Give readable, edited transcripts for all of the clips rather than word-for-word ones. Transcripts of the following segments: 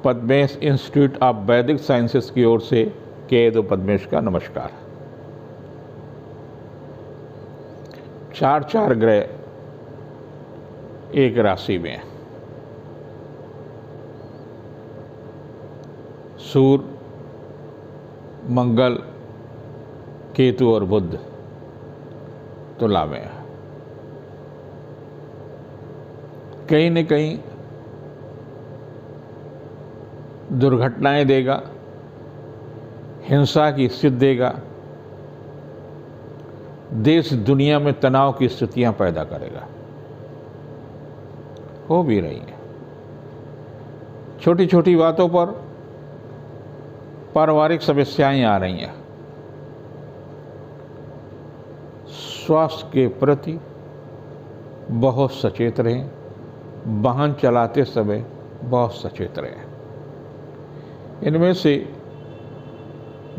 Padmesh institute of वैदिक sciences की ओर से केतु पद्मेश का नमस्कार। 4 ग्रह एक राशि में, सूर्य, मंगल, केतु और बुध तुला में। कहीं न कहीं दुर्घटनाएं देगा, हिंसा की स्थिति देगा, देश दुनिया में तनाव की स्थितियां पैदा करेगा, हो भी रही है। छोटी छोटी बातों पर पारिवारिक समस्याएं आ रही हैं। स्वास्थ्य के प्रति बहुत सचेत रहें, वाहन चलाते समय बहुत सचेत रहें। इनमें से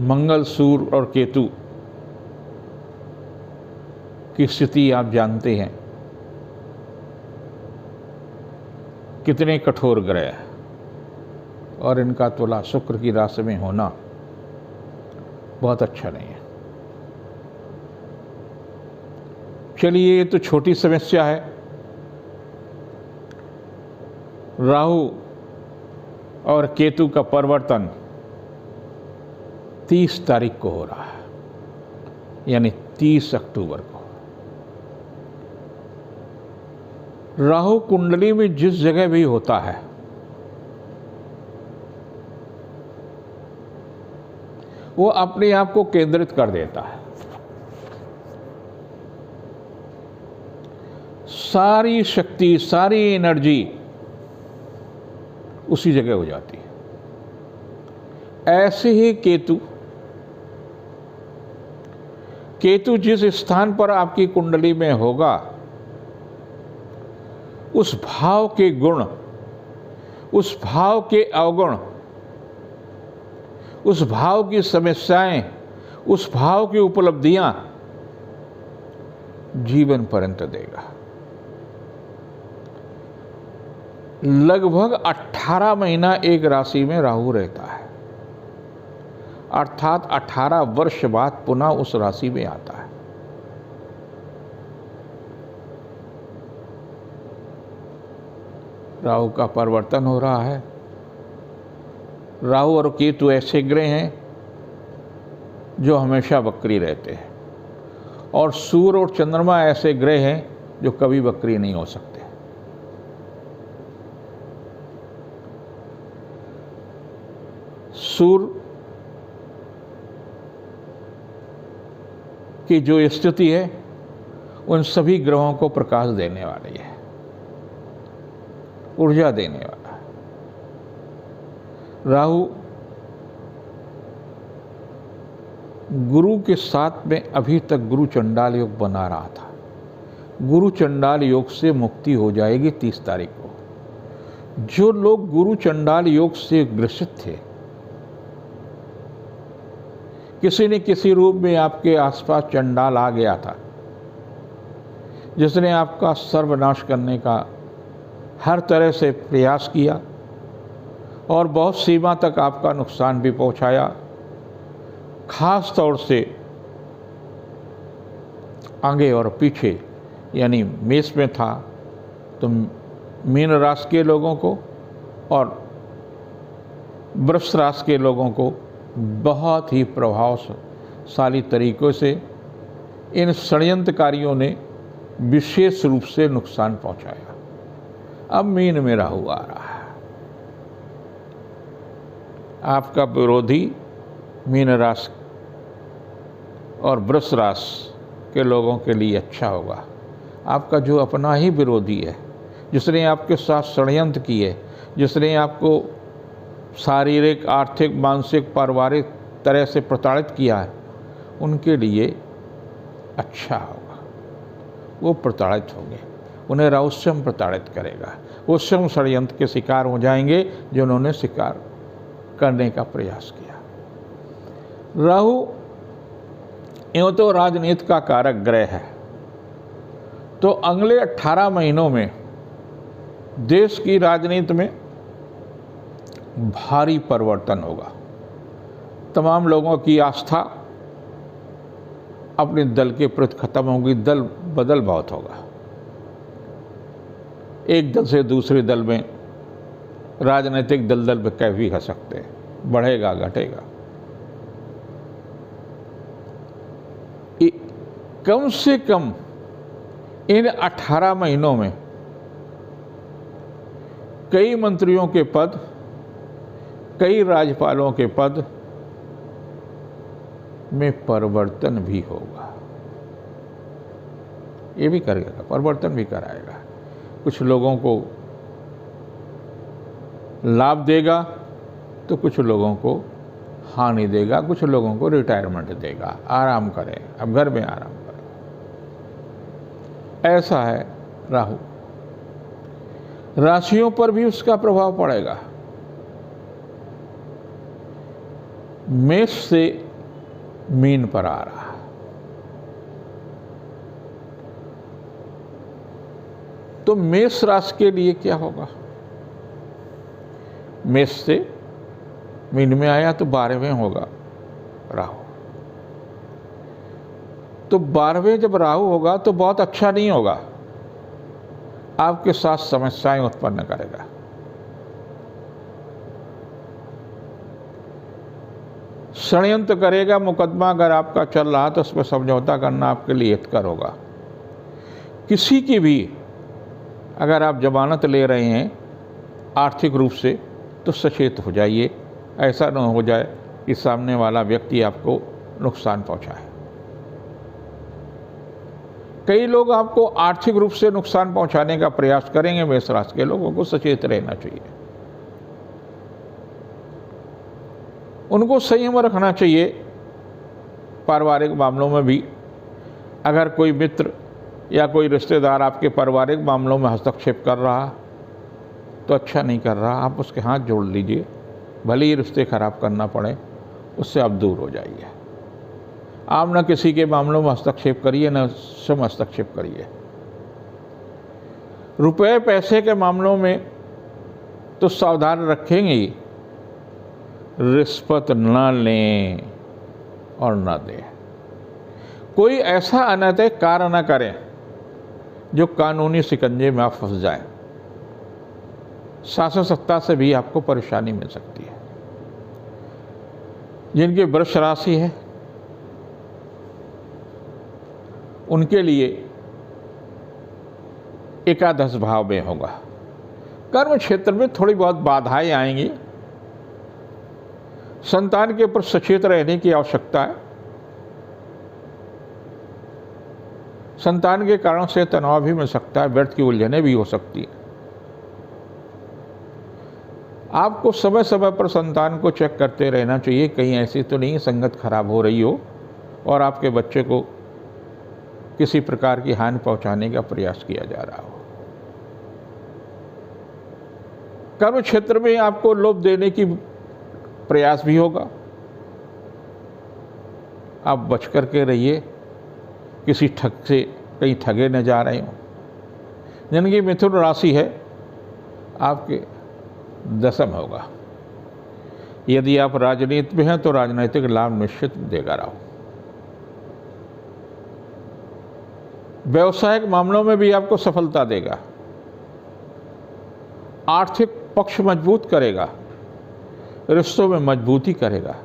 मंगल, सूर्य और केतु की स्थिति आप जानते हैं कितने कठोर ग्रह है, और इनका तुला शुक्र की राशि में होना बहुत अच्छा नहीं है। चलिए, ये तो छोटी समस्या है। राहु और केतु का परिवर्तन 30 तारीख को हो रहा है, यानी 30 अक्टूबर को। राहु कुंडली में जिस जगह भी होता है, वो अपने आप को केंद्रित कर देता है। सारी शक्ति, सारी एनर्जी उसी जगह हो जाती है। ऐसे ही केतु जिस स्थान पर आपकी कुंडली में होगा, उस भाव के गुण, उस भाव के अवगुण, उस भाव की समस्याएं, उस भाव की उपलब्धियां जीवन पर्यंत देगा। लगभग 18 महीना एक राशि में राहु रहता है, अर्थात 18 वर्ष बाद पुनः उस राशि में आता है। राहु का परिवर्तन हो रहा है। राहु और केतु ऐसे ग्रह हैं जो हमेशा वक्री रहते हैं, और सूर्य और चंद्रमा ऐसे ग्रह हैं जो कभी वक्री नहीं हो सकते। सूर्य की जो स्थिति है, उन सभी ग्रहों को प्रकाश देने वाली है, ऊर्जा देने वाला है। राहु गुरु के साथ में अभी तक गुरु चंडाल योग बना रहा था। गुरु चंडाल योग से मुक्ति हो जाएगी 30 तारीख को। जो लोग गुरु चंडाल योग से ग्रसित थे, किसी न किसी रूप में आपके आसपास चंडाल आ गया था, जिसने आपका सर्वनाश करने का हर तरह से प्रयास किया और बहुत सीमा तक आपका नुकसान भी पहुंचाया। खास तौर से आगे और पीछे, यानी मेष में था तो मीन राशि के लोगों को और वृष राशि के लोगों को बहुत ही प्रभावशाली तरीकों से इन षड्यंत्रकारियों ने विशेष रूप से नुकसान पहुंचाया। अब मीन में राहु आ रहा है। आपका विरोधी मीन राशि और वृष राशि के लोगों के लिए अच्छा होगा। आपका जो अपना ही विरोधी है, जिसने आपके साथ षड्यंत्र किए, जिसने आपको शारीरिक, आर्थिक, मानसिक, पारिवारिक तरह से प्रताड़ित किया है, उनके लिए अच्छा होगा। वो प्रताड़ित होंगे, उन्हें राहु स्वयं प्रताड़ित करेगा। वो स्वयं षड्यंत्र के शिकार हो जाएंगे जो उन्होंने शिकार करने का प्रयास किया। राहु यूँ तो राजनीति का कारक ग्रह है, तो अगले 18 महीनों में देश की राजनीति में भारी परिवर्तन होगा। तमाम लोगों की आस्था अपने दल के प्रति खत्म होगी, दल बदल बहुत होगा। एक दल से दूसरे दल में, राजनीतिक दलदल पे कह भी सकते हैं, बढ़ेगा घटेगा। कम से कम इन 18 महीनों में कई मंत्रियों के पद, कई राज्यपालों के पद में परिवर्तन भी होगा। ये भी करेगा, परिवर्तन भी कराएगा। कुछ लोगों को लाभ देगा तो कुछ लोगों को हानि देगा, कुछ लोगों को रिटायरमेंट देगा। आराम करें, अब घर में आराम करें। ऐसा है राहु। राशियों पर भी उसका प्रभाव पड़ेगा। मेष से मीन पर आ रहा है, तो मेष राशि के लिए क्या होगा? मेष से मीन में आया तो 12वें होगा राहु। तो 12वें जब राहु होगा तो बहुत अच्छा नहीं होगा, आपके साथ समस्याएं उत्पन्न करेगा। षड्यंत्र करेगा। मुकदमा अगर आपका चल रहा तो उस पर समझौता करना आपके लिए हितकर होगा। किसी की भी अगर आप जमानत ले रहे हैं आर्थिक रूप से तो सचेत हो जाइए, ऐसा न हो जाए कि सामने वाला व्यक्ति आपको नुकसान पहुंचाए। कई लोग आपको आर्थिक रूप से नुकसान पहुंचाने का प्रयास करेंगे। मेष राशि के लोगों को सचेत रहना चाहिए, उनको संयम रखना चाहिए। पारिवारिक मामलों में भी अगर कोई मित्र या कोई रिश्तेदार आपके पारिवारिक मामलों में हस्तक्षेप कर रहा तो अच्छा नहीं कर रहा, आप उसके हाथ जोड़ लीजिए। भले ही रिश्ते खराब करना पड़े, उससे आप दूर हो जाइए। आप न किसी के मामलों में हस्तक्षेप करिए, न स्वयं हस्तक्षेप करिए। रुपए पैसे के मामलों में तो सावधान रखेंगे ही, रिश्वत न लें और न दें। कोई ऐसा अनैतिक कार्य न करें जो कानूनी शिकंजे में आप फंस जाएं। शासन सत्ता से भी आपको परेशानी मिल सकती है। जिनकी वृष राशि है उनके लिए एकादश भाव में होगा। कर्म क्षेत्र में थोड़ी बहुत बाधाएं आएंगी। संतान के ऊपर सचेत रहने की आवश्यकता है। संतान के कारण से तनाव भी मिल सकता है, व्यर्थ की उलझनें भी हो सकती है। आपको समय समय पर संतान को चेक करते रहना चाहिए, कहीं ऐसी तो नहीं संगत खराब हो रही हो और आपके बच्चे को किसी प्रकार की हानि पहुंचाने का प्रयास किया जा रहा हो। कर्म क्षेत्र में आपको लोभ देने की प्रयास भी होगा। आप बच करके रहिए, किसी ठग से कहीं ठगे न जा रहे हो। जिनकी मिथुन राशि है आपके दशम होगा। यदि आप राजनीति में हैं तो राजनीतिक लाभ निश्चित देगा राहु। व्यवसायिक मामलों में भी आपको सफलता देगा। आर्थिक पक्ष मजबूत करेगा, रिश्तों में मजबूती करेगा।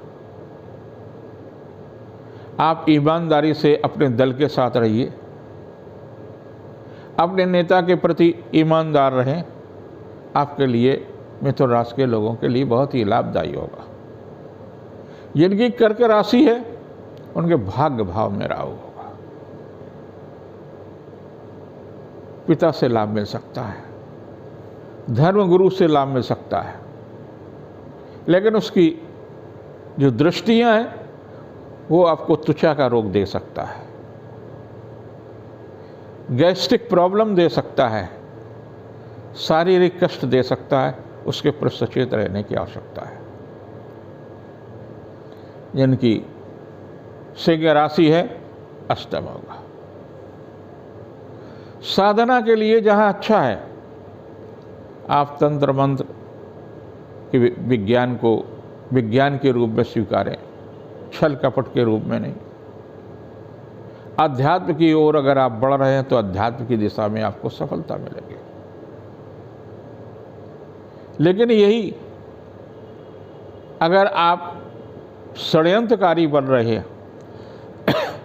आप ईमानदारी से अपने दल के साथ रहिए, अपने नेता के प्रति ईमानदार रहें। आपके लिए मिथुन राशि के लोगों के लिए बहुत ही लाभदायी होगा। जिनकी कर्क राशि है उनके भाग्य भाव में राहु होगा। पिता से लाभ मिल सकता है, धर्म गुरु से लाभ मिल सकता है, लेकिन उसकी जो दृष्टियां हैं वो आपको त्वचा का रोग दे सकता है, गैस्ट्रिक प्रॉब्लम दे सकता है, शारीरिक कष्ट दे सकता है। उसके प्रति सचेत रहने की आवश्यकता है। जिनकी सिंह राशि है अष्टम होगा। साधना के लिए जहाँ अच्छा है, आप तंत्र मंत्र कि विज्ञान को विज्ञान के रूप में स्वीकारें, छल कपट के रूप में नहीं। अध्यात्म की ओर अगर आप बढ़ रहे हैं तो अध्यात्म की दिशा में आपको सफलता मिलेगी। लेकिन यही अगर आप षड्यंत्रकारी बन रहे हैं,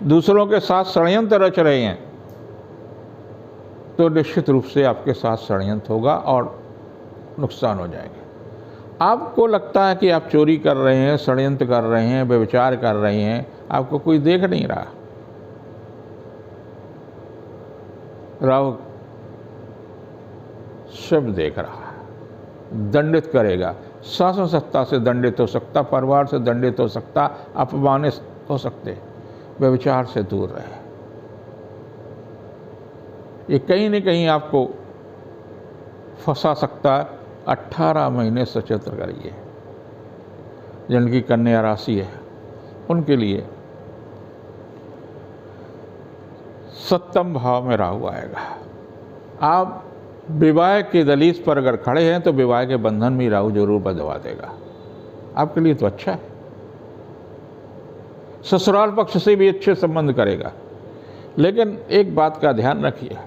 दूसरों के साथ षड्यंत्र रच रहे हैं, तो निश्चित रूप से आपके साथ षड्यंत्र होगा और नुकसान हो जाएगा। आपको लगता है कि आप चोरी कर रहे हैं, षड्यंत्र कर रहे हैं, व्यभिचार कर रहे हैं, आपको कोई देख नहीं रहा। राहु सब देख रहा है, दंडित करेगा। शासन सत्ता से दंडित हो सकता, परिवार से दंडित हो सकता, अपमानित हो सकते। व्यभिचार से दूर रहे। ये कहीं न कहीं आपको फंसा सकता है। 18 महीने सचेत करिए। जिनकी कन्या राशि है उनके लिए सप्तम भाव में राहु आएगा। आप विवाह के दलील पर अगर खड़े हैं तो विवाह के बंधन में राहु जरूर बंधवा देगा। आपके लिए तो अच्छा है। ससुराल पक्ष से भी अच्छे संबंध करेगा। लेकिन एक बात का ध्यान रखिए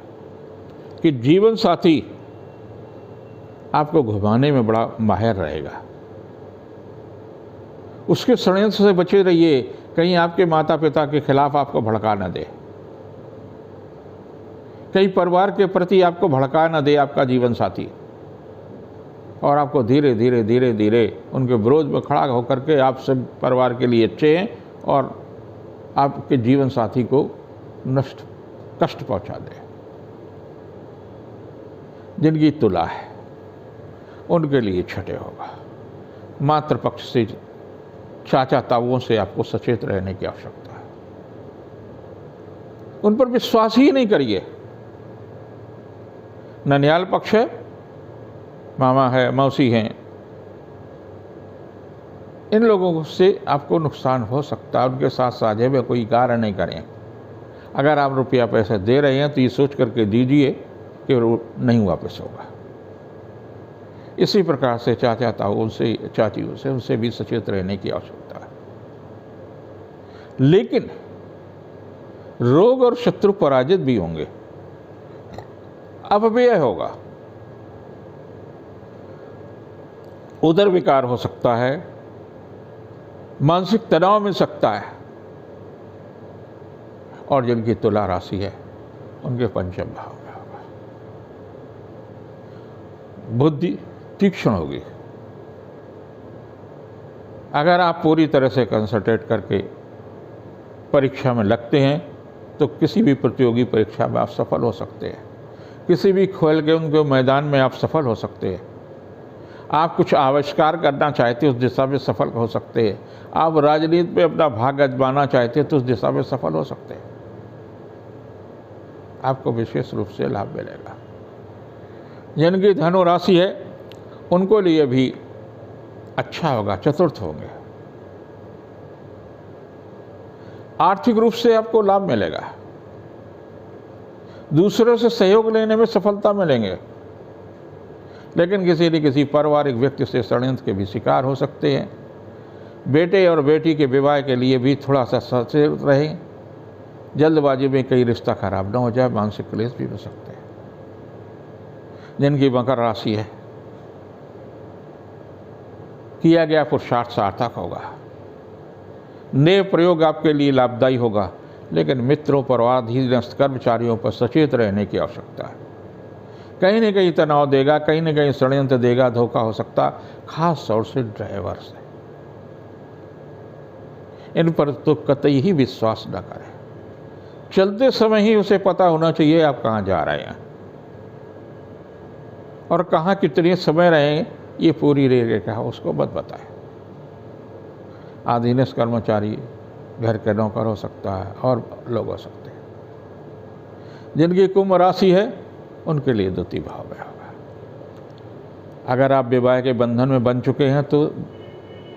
कि जीवन साथी आपको घुमाने में बड़ा माहिर रहेगा। उसके षड्यंत्र से बचे रहिए, कहीं आपके माता पिता के खिलाफ आपको भड़का न दे, कहीं परिवार के प्रति आपको भड़का न दे आपका जीवन साथी, और आपको धीरे धीरे धीरे धीरे उनके विरोध में खड़ा होकर के आप सब परिवार के लिए अच्छे हैं और आपके जीवन साथी को कष्ट पहुंचा दे। जिनकी तुला है उनके लिए छठे होगा। मातृपक्ष से, चाचा ताऊओं से आपको सचेत रहने की आवश्यकता है। उन पर विश्वास ही नहीं करिए। ननिहाल पक्ष है, मामा है, मौसी हैं, इन लोगों से आपको नुकसान हो सकता है। उनके साथ साझे में कोई कार्य नहीं करें। अगर आप रुपया पैसे दे रहे हैं तो ये सोच करके दीजिए कि वो नहीं वापस होगा। इसी प्रकार से चाचा ताऊ से, चाचियों से, उनसे भी सचेत रहने की आवश्यकता है। लेकिन रोग और शत्रु पराजित भी होंगे, अपव्यय होगा, उदर विकार हो सकता है, मानसिक तनाव मिल सकता है। और जिनकी तुला राशि है उनके पंचम भाव में होगा। बुद्धि तीक्ष्ण होगी। अगर आप पूरी तरह से कंसंट्रेट करके परीक्षा में लगते हैं तो किसी भी प्रतियोगी परीक्षा में आप सफल हो सकते हैं। किसी भी खेल के उनके मैदान में आप सफल हो सकते हैं। आप कुछ आविष्कार करना चाहते हैं, उस दिशा में सफल हो सकते हैं। आप राजनीति में अपना भाग आजमाना चाहते हैं तो उस दिशा में सफल हो सकते हैं। आपको विशेष रूप से लाभ मिलेगा। जिनकी धनु राशि है उनको लिए भी अच्छा होगा, चतुर्थ होंगे। आर्थिक रूप से आपको लाभ मिलेगा। दूसरों से सहयोग लेने में सफलता मिलेंगे। लेकिन किसी न किसी पारिवारिक व्यक्ति से षड्यंत्र के भी शिकार हो सकते हैं। बेटे और बेटी के विवाह के लिए भी थोड़ा सा सचेत रहें। जल्दबाजी में कई रिश्ता खराब ना हो जाए, मानसिक क्लेश भी हो सकते हैं। जिनकी मकर राशि है, किया गया पुरुषार्थ सार्थक होगा। नए प्रयोग आपके लिए लाभदायी होगा। लेकिन मित्रों पर, अधीनस्थ कर्मचारियों पर सचेत रहने की आवश्यकता है। कहीं न कहीं तनाव देगा, कहीं न कहीं षड्यंत्र देगा, धोखा हो सकता, खास तौर से ड्राइवर से। इन पर तो कतई ही विश्वास न करें। चलते समय ही उसे पता होना चाहिए आप कहाँ जा रहे हैं और कहाँ कितने समय रहें, ये पूरी रेखा उसको मत बताएं। अधीनस्थ कर्मचारी, घर के नौकर हो सकता है और लोग हो सकते हैं। जिनकी कुंभ राशि है उनके लिए द्वितीय भाव में होगा। अगर आप विवाह के बंधन में बन चुके हैं तो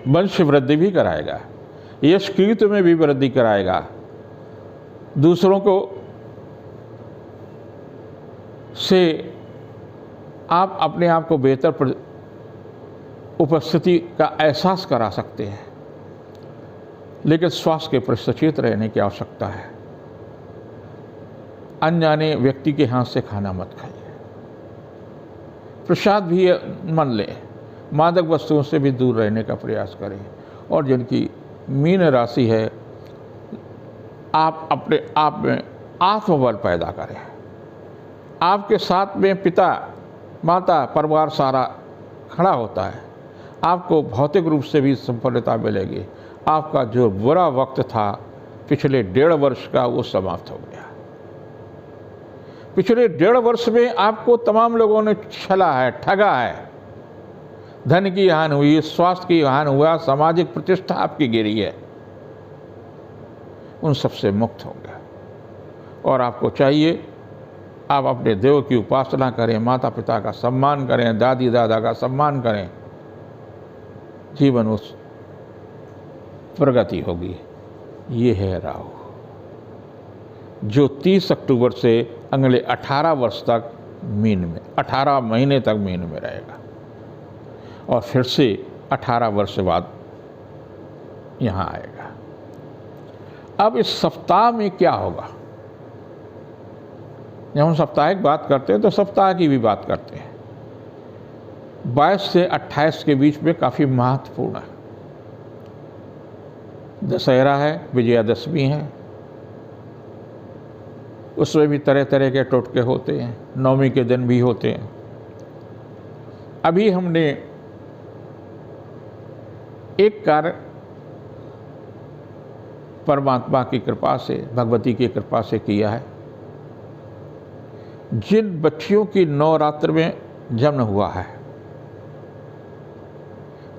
वंश वृद्धि भी कराएगा, यश कीर्ति में भी वृद्धि कराएगा। दूसरों को से आप अपने आप को बेहतर उपस्थिति का एहसास करा सकते हैं, लेकिन स्वास्थ्य के प्रति सचेत रहने की आवश्यकता है। अनजाने व्यक्ति के हाथ से खाना मत खाइए। प्रसाद भी मन लें, मादक वस्तुओं से भी दूर रहने का प्रयास करें। और जिनकी मीन राशि है, आप अपने आप में आत्मबल पैदा करें। आपके साथ में पिता, माता, परिवार सारा खड़ा होता है। आपको भौतिक रूप से भी संपन्नता मिलेगी। आपका जो बुरा वक्त था पिछले 1.5 वर्ष का, वो समाप्त हो गया। पिछले 1.5 वर्ष में आपको तमाम लोगों ने छला है, ठगा है, धन की हानि हुई, स्वास्थ्य की हानि हुआ, सामाजिक प्रतिष्ठा आपकी गिरी है। उन सबसे मुक्त हो गया। और आपको चाहिए, आप अपने देव की उपासना करें, माता पिता का सम्मान करें, दादी दादा का सम्मान करें। जीवन उस प्रगति होगी। ये है राहु, जो 30 अक्टूबर से अगले 18 वर्ष तक मीन में, 18 महीने तक मीन में रहेगा, और फिर से 18 वर्ष बाद यहाँ आएगा। अब इस सप्ताह में क्या होगा? जब हम साप्ताहिक बात करते हैं तो सप्ताह की भी बात करते हैं। 22 से 28 के बीच में काफ़ी महत्वपूर्ण है। दशहरा है, विजयादशमी है, उसमें भी तरह तरह के टोटके होते हैं। नवमी के दिन भी होते हैं। अभी हमने एक कार्य परमात्मा की कृपा से, भगवती की कृपा से किया है। जिन बच्चियों की नवरात्र में जन्म हुआ है,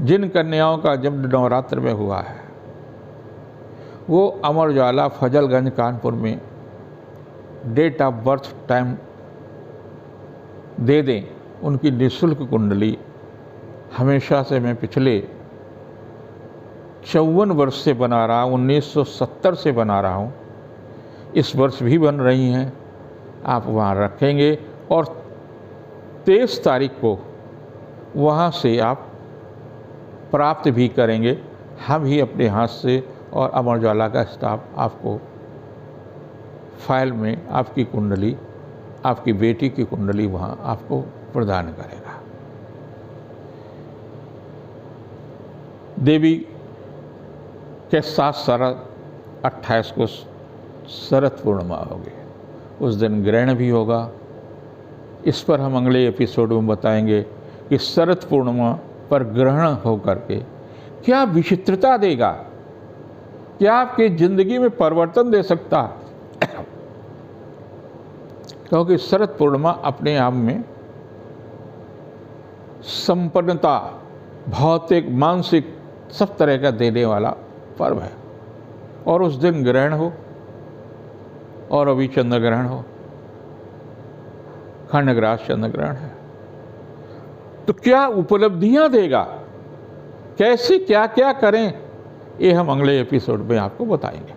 जिन कन्याओं का जन्म नवरात्र में हुआ है, वो अमर उजाला फजलगंज कानपुर में डेट ऑफ बर्थ टाइम दे दें। उनकी निःशुल्क कुंडली हमेशा से मैं पिछले 54 वर्ष से बना रहा हूँ, 1970 से बना रहा हूँ। इस वर्ष भी बन रही हैं। आप वहाँ रखेंगे और 23 तारीख को वहाँ से आप प्राप्त भी करेंगे। हम ही अपने हाथ से और अमर उजाला का स्टाफ आपको फाइल में आपकी कुंडली, आपकी बेटी की कुंडली वहाँ आपको प्रदान करेगा। देवी के साथ शरद 28 को शरद पूर्णिमा होगी। उस दिन ग्रहण भी होगा। इस पर हम अगले एपिसोड में बताएंगे कि शरद पूर्णिमा पर ग्रहण होकर के क्या विचित्रता देगा, क्या आपकी जिंदगी में परिवर्तन दे सकता है। क्योंकि शरद पूर्णिमा अपने आप में संपन्नता, भौतिक, मानसिक सब तरह का देने वाला पर्व है। और उस दिन ग्रहण हो, और अभी चंद्र ग्रहण हो, खंडग्रास चंद्र ग्रहण है, तो क्या उपलब्धियां देगा, कैसे क्या क्या करें, ये हम अगले एपिसोड में आपको बताएंगे।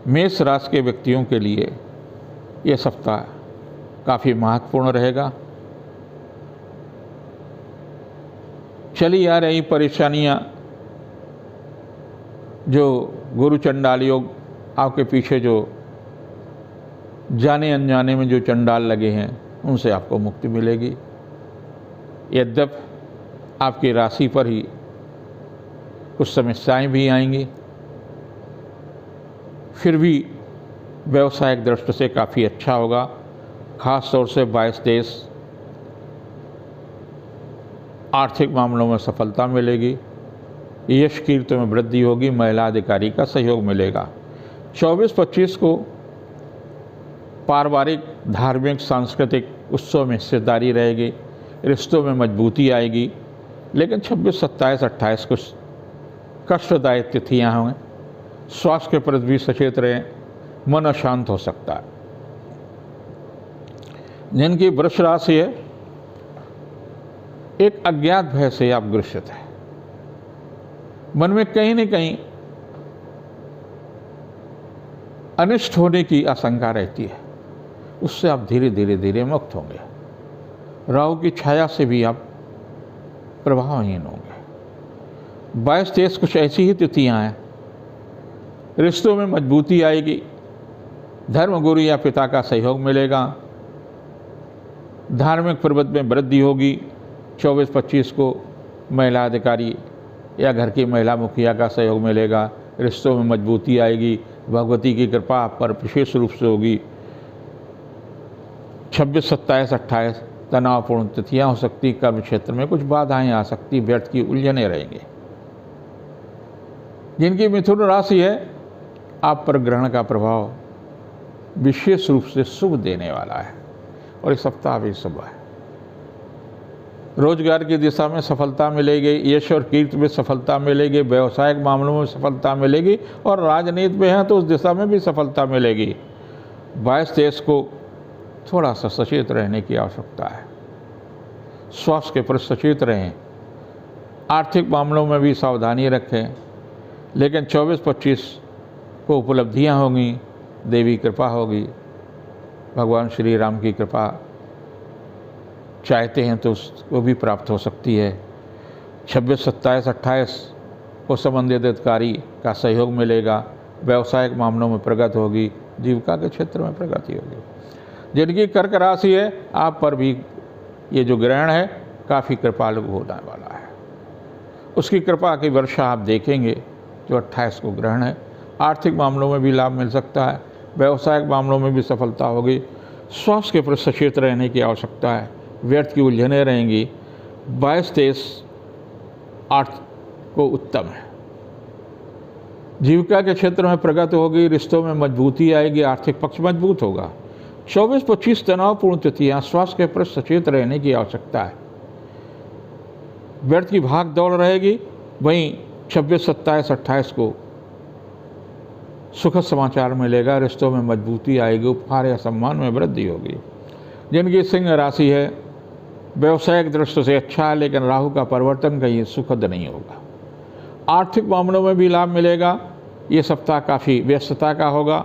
मेष राशि के व्यक्तियों के लिए यह सप्ताह काफ़ी महत्वपूर्ण रहेगा। चली आ रही परेशानियां, जो गुरु चंडाल योग आपके पीछे जो जाने अनजाने में जो चंडाल लगे हैं, उनसे आपको मुक्ति मिलेगी। यद्यपि आपकी राशि पर ही कुछ समस्याएं भी आएंगी, फिर भी व्यवसायिक दृष्टि से काफ़ी अच्छा होगा। खास तौर से 22 देश आर्थिक मामलों में सफलता मिलेगी। यश कीर्ति में वृद्धि होगी। महिला अधिकारी का सहयोग मिलेगा। 24-25 को पारिवारिक, धार्मिक, सांस्कृतिक उत्सव में हिस्सेदारी रहेगी। रिश्तों में मजबूती आएगी। लेकिन 26, 27, 28 को कष्टदायक तिथियाँ होंगे। स्वास्थ्य के प्रति भी सचेत रहें, मन अशांत हो सकता है। जिनकी वृष राशि है, एक अज्ञात भय से आप ग्रसित हैं। मन में कहीं न कहीं अनिष्ट होने की आशंका रहती है, उससे आप धीरे धीरे मुक्त होंगे। राहु की छाया से भी आप प्रभावहीन होंगे। 22-23 कुछ ऐसी ही तिथियां हैं। रिश्तों में मजबूती आएगी, धर्म गुरु या पिता का सहयोग मिलेगा, धार्मिक प्रवृत्ति में वृद्धि होगी। 24-25 को महिला अधिकारी या घर की महिला मुखिया का सहयोग मिलेगा, रिश्तों में मजबूती आएगी, भगवती की कृपा आप पर विशेष रूप से होगी। 26, 27, 28 तनावपूर्ण तिथियां हो सकती, कर्म क्षेत्र में कुछ बाधाएं आ सकती, व्यर्थ की उलझने रहेंगे। जिनकी मिथुन राशि है, आप पर ग्रहण का प्रभाव विशेष रूप से शुभ देने वाला है और इस सप्ताह भी शुभ है। रोजगार की दिशा में सफलता मिलेगी, यश और कीर्ति में सफलता मिलेगी, व्यवसायिक मामलों में सफलता मिलेगी और राजनीति में हैं तो उस दिशा में भी सफलता मिलेगी। 22-23 को थोड़ा सा सचेत रहने की आवश्यकता है, स्वास्थ्य के प्रति सचेत रहें, आर्थिक मामलों में भी सावधानी रखें। लेकिन 24-25 को उपलब्धियां होंगी, देवी कृपा होगी, भगवान श्री राम की कृपा चाहते हैं तो उसको भी प्राप्त हो सकती है। 26, 27, 28 को संबंधित अधिकारी का सहयोग मिलेगा, व्यवसायिक मामलों में प्रगति होगी, जीविका के क्षेत्र में प्रगति होगी। जिनकी कर्क राशि है, आप पर भी ये जो ग्रहण है काफ़ी कृपालु होने वाला है। उसकी कृपा की वर्षा आप देखेंगे जो 28 को ग्रहण है। आर्थिक मामलों में भी लाभ मिल सकता है, व्यवसायिक मामलों में भी सफलता होगी। स्वास्थ्य के प्रति सचेत रहने की आवश्यकता है, व्यर्थ की उलझने रहेंगी। 22-23 8 को उत्तम है। जीविका के क्षेत्र में प्रगति होगी, रिश्तों में मजबूती आएगी, आर्थिक पक्ष मजबूत होगा। 24-25 तनावपूर्ण तिथियां, स्वास्थ्य के प्रति सचेत रहने की आवश्यकता है, व्यर्थ की भाग दौड़ रहेगी। वहीं 26, 27, 28 को सुखद समाचार मिलेगा, रिश्तों में मजबूती आएगी, उपहार या सम्मान में वृद्धि होगी। जिनकी सिंह राशि है, व्यवसायिक दृष्टि से अच्छा है, लेकिन राहु का परिवर्तन कहीं सुखद नहीं होगा। आर्थिक मामलों में भी लाभ मिलेगा, ये सप्ताह काफ़ी व्यस्तता का होगा।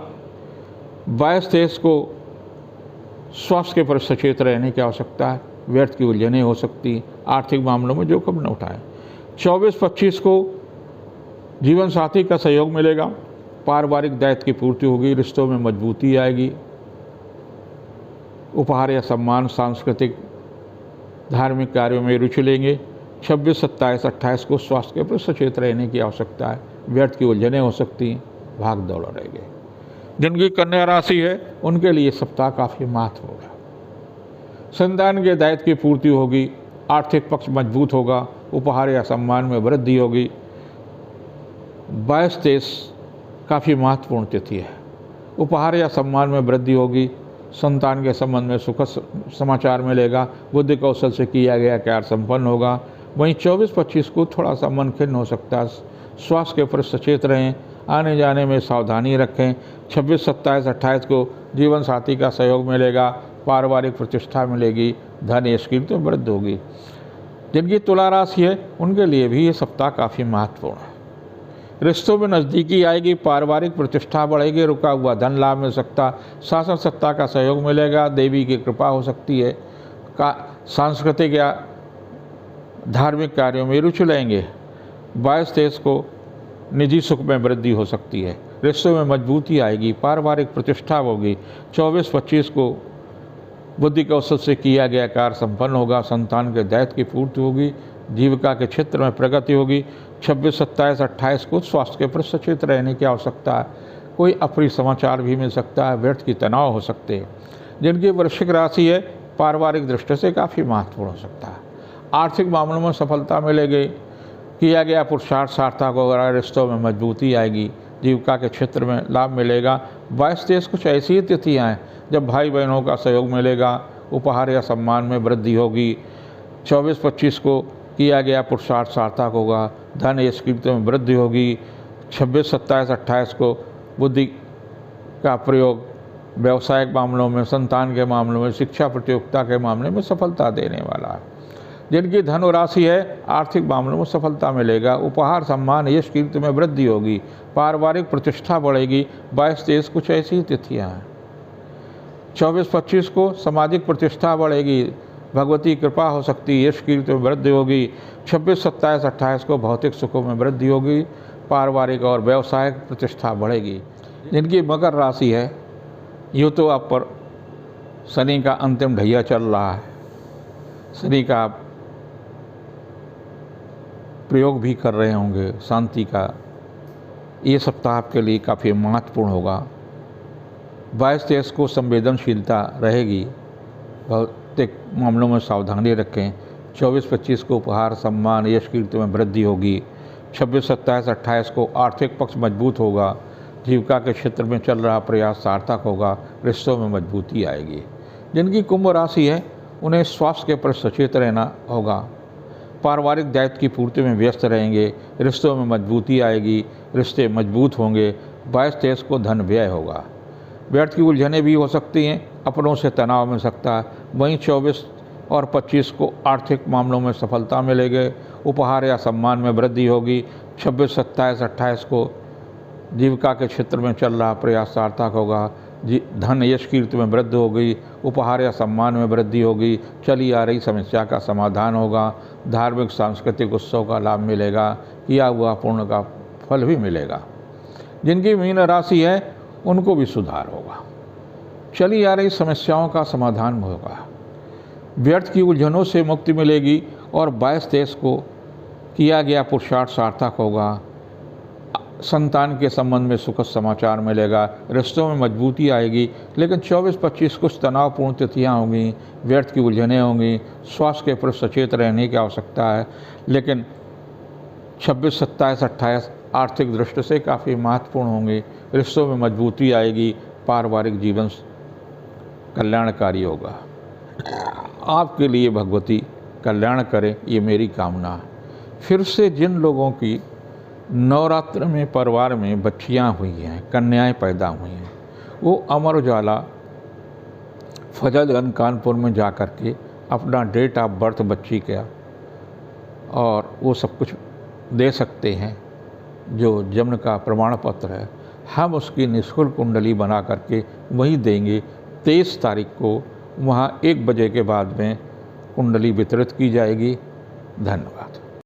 22-23 को स्वास्थ्य के प्रति सचेत रहने की आवश्यकता है, व्यर्थ की उलझने हो सकती, आर्थिक मामलों में जोखिम न उठाएं। 24-25 को जीवन साथी का सहयोग मिलेगा, पारिवारिक दायित्व की पूर्ति होगी, रिश्तों में मजबूती आएगी, उपहार या सम्मान, सांस्कृतिक धार्मिक कार्यों में रुचि लेंगे। 26, 27, 28 को स्वास्थ्य के प्रति सचेत रहने की आवश्यकता है, व्यर्थ की उलझने हो सकती, भाग दौड़ रहेंगे। जिनकी कन्या राशि है, उनके लिए सप्ताह काफ़ी महत्व होगा। संतान के दायित्व की पूर्ति होगी, आर्थिक पक्ष मजबूत होगा, उपहार या सम्मान में वृद्धि होगी। 22-23 काफ़ी महत्वपूर्ण तिथि है, उपहार या सम्मान में वृद्धि होगी, संतान के संबंध में सुखद समाचार मिलेगा, बुद्धि कौशल से किया गया कार्य संपन्न होगा। वहीं 24-25 को थोड़ा सा मन खिन्न हो सकता है, स्वास्थ्य के प्रति सचेत रहें, आने जाने में सावधानी रखें। 26, 27, 28 को जीवन साथी का सहयोग मिलेगा, पारिवारिक प्रतिष्ठा मिलेगी, धन यश कीर्ति में वृद्धि होगी। जिनकी तुला राशि है, उनके लिए भी ये सप्ताह काफ़ी महत्वपूर्ण है। रिश्तों में नज़दीकी आएगी, पारिवारिक प्रतिष्ठा बढ़ेगी, रुका हुआ धन लाभ मिल सकता, शासन सत्ता का सहयोग मिलेगा, देवी की कृपा हो सकती है, सांस्कृतिक या धार्मिक कार्यों में रुचि लेंगे। 22-23 को निजी सुख में वृद्धि हो सकती है, रिश्तों में मजबूती आएगी, पारिवारिक प्रतिष्ठा होगी। 24-25 को बुद्धि कौशल से किया गया कार्य संपन्न होगा, संतान के दायित्व की पूर्ति होगी, जीविका के क्षेत्र में प्रगति होगी। 26, 27, 28 को स्वास्थ्य के प्रति सचेत रहने की आवश्यकता है, कोई अप्रिय समाचार भी मिल सकता है, व्यर्थ की तनाव हो सकते हैं। जिनकी वृश्चिक राशि है, पारिवारिक दृष्टि से काफ़ी महत्वपूर्ण हो सकता है, आर्थिक मामलों में सफलता मिलेगी, किया गया पुरुषार्थ सार्थक होगा, रिश्तों में मजबूती आएगी, जीविका के क्षेत्र में लाभ मिलेगा। 22-23 कुछ ऐसी ही तिथियाँ हैं जब भाई बहनों का सहयोग मिलेगा, उपहार या सम्मान में वृद्धि होगी। 24-25 को किया गया पुरुषार्थ सार्थक होगा, धन यश कीर्ति में वृद्धि होगी। 26, 27, 28 को बुद्धि का प्रयोग व्यवसायिक मामलों में, संतान के मामलों में, शिक्षा प्रतियोगिता के मामले में सफलता देने वाला है। जिनकी धन राशि है, आर्थिक मामलों में सफलता मिलेगा, उपहार सम्मान यश कीर्ति में वृद्धि होगी, पारिवारिक प्रतिष्ठा बढ़ेगी। 22-23 कुछ ऐसी तिथियाँ हैं। 24-25 को सामाजिक प्रतिष्ठा बढ़ेगी, भगवती कृपा हो सकती है, यश कीर्ति में वृद्धि होगी। 26, 27, 28 को भौतिक सुखों में वृद्धि होगी। पारिवारिक और व्यवसायिक प्रतिष्ठा बढ़ेगी। जिनकी मकर राशि है, यूँ तो आप पर शनि का अंतिम ढैया चल रहा है, शनि का आप प्रयोग भी कर रहे होंगे शांति का। ये सप्ताह आपके लिए काफ़ी महत्वपूर्ण होगा। 22-23 को संवेदनशीलता रहेगी, भौतिक मामलों में सावधानी रखें। 24-25 को उपहार, सम्मान, यश कीर्ति में वृद्धि होगी। 26, 27, 28 को आर्थिक पक्ष मजबूत होगा। जीविका के क्षेत्र में चल रहा प्रयास सार्थक होगा। रिश्तों में मजबूती आएगी। जिनकी कुंभ राशि है, उन्हें स्वास्थ्य के प्रति सचेत रहना होगा। पारिवारिक दायित्व की पूर्ति में व्यस्त रहेंगे। रिश्तों में मजबूती आएगी, रिश्ते मजबूत होंगे। 22-23 को धन व्यय होगा। व्यर्थ की उलझनें भी हो सकती हैं, अपनों से तनाव मिल सकता है। वहीं 24 और 25 को आर्थिक मामलों में सफलता मिलेगी। उपहार या सम्मान में वृद्धि होगी। 26, 27, 28 को जीविका के क्षेत्र में चल रहा प्रयास सार्थक होगा। धन यश कीर्ति में वृद्धि होगी। उपहार या सम्मान में वृद्धि होगी। चली आ रही समस्या का समाधान होगा। धार्मिक सांस्कृतिक उत्सव का लाभ मिलेगा। किया हुआ पुण्य का फल भी मिलेगा। जिनकी मीन राशि है, उनको भी सुधार होगा। चली आ रही समस्याओं का समाधान होगा। व्यर्थ की उलझनों से मुक्ति मिलेगी और 22-23 को किया गया पुरुषार्थ सार्थक होगा। संतान के संबंध में सुखद समाचार मिलेगा। रिश्तों में मजबूती आएगी। लेकिन 24-25 कुछ तनावपूर्ण तिथियाँ होंगी, व्यर्थ की उलझनें होंगी। स्वास्थ्य के प्रति सचेत रहने की आवश्यकता है। लेकिन 26, 27, 28 आर्थिक दृष्टि से काफ़ी महत्वपूर्ण होंगे। रिश्तों में मजबूती आएगी। पारिवारिक जीवन कल्याणकारी होगा। आपके लिए भगवती कल्याण करें, ये मेरी कामना है। फिर से जिन लोगों की नवरात्र में परिवार में बच्चियां हुई हैं, कन्याएं पैदा हुई हैं, वो अमर उजाला फजलगंज कानपुर में जा कर के अपना डेट ऑफ बर्थ बच्ची का और वो सब कुछ दे सकते हैं। जो जन्म का प्रमाण पत्र है, हम उसकी निःशुल्क कुंडली बना करके वही देंगे। 23 तारीख को वहाँ 1 बजे के बाद में कुंडली वितरित की जाएगी। धन्यवाद।